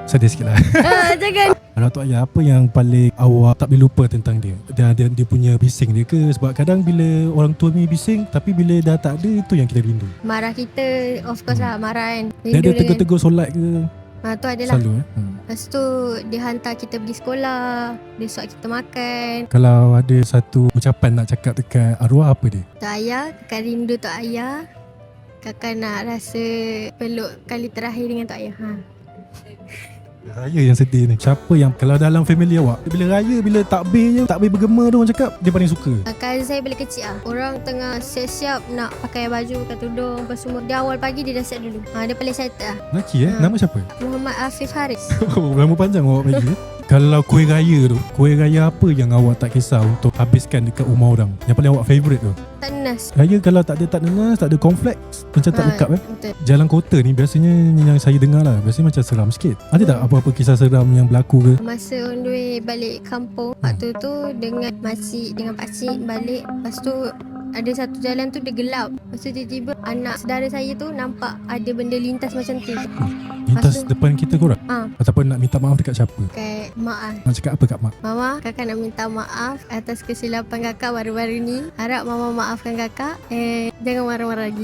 Sedih sikit lah. Jangan. Datuk Ayah, apa yang paling awak tak boleh lupa tentang dia? Dia punya bising dia ke? Sebab kadang bila orang tua ni bising, tapi bila dah tak ada, itu yang kita rindu. Marah kita, of course lah, marah kan. Dia ada tegur-tegur solat ke? Tu adalah. Selalu Lepas tu dia hantar kita pergi sekolah, dia suap kita makan. Kalau ada satu ucapan nak cakap dekat arwah, apa dia? Tok Ayah, kakak rindu Tok Ayah. Kakak nak rasa peluk kali terakhir dengan Tok Ayah. Raya yang sedih ni. Siapa yang, kalau dalam family awak, bila raya, bila takbir bergema tu, orang cakap dia paling suka? Cousin saya balik kecil lah. Orang tengah siap-siap nak pakai baju, pakai tudung, apa semua. Dia awal pagi dia dah siap dulu. Dia paling excited lah. Lelaki Nama siapa? Muhammad Afif Haris. Oh, nama panjang awak bagi. Kalau kuih raya tu, kuih raya apa yang awak tak kisah untuk habiskan dekat rumah orang? Yang paling awak favourite tu? Tak nenas. Raya kalau tak ada nenas, tak ada kompleks, macam tak lekap Betul. Jalan kota ni biasanya yang saya dengar lah, biasanya macam seram sikit. Ada tak apa-apa kisah seram yang berlaku ke? Masa on the way balik kampung, waktu tu dengan makcik, dengan pakcik balik. Lepas tu ada satu jalan tu dia gelap. Lepas tu tiba-tiba anak saudara saya tu nampak ada benda lintas macam tu. Lintas depan kita korang? Ataupun nak minta maaf dekat siapa? Kat mak lah. Nak cakap apa kat mak? Mama, kakak nak minta maaf atas kesilapan kakak baru-baru ni. Harap mama maafkan kakak. Jangan marah-marah lagi.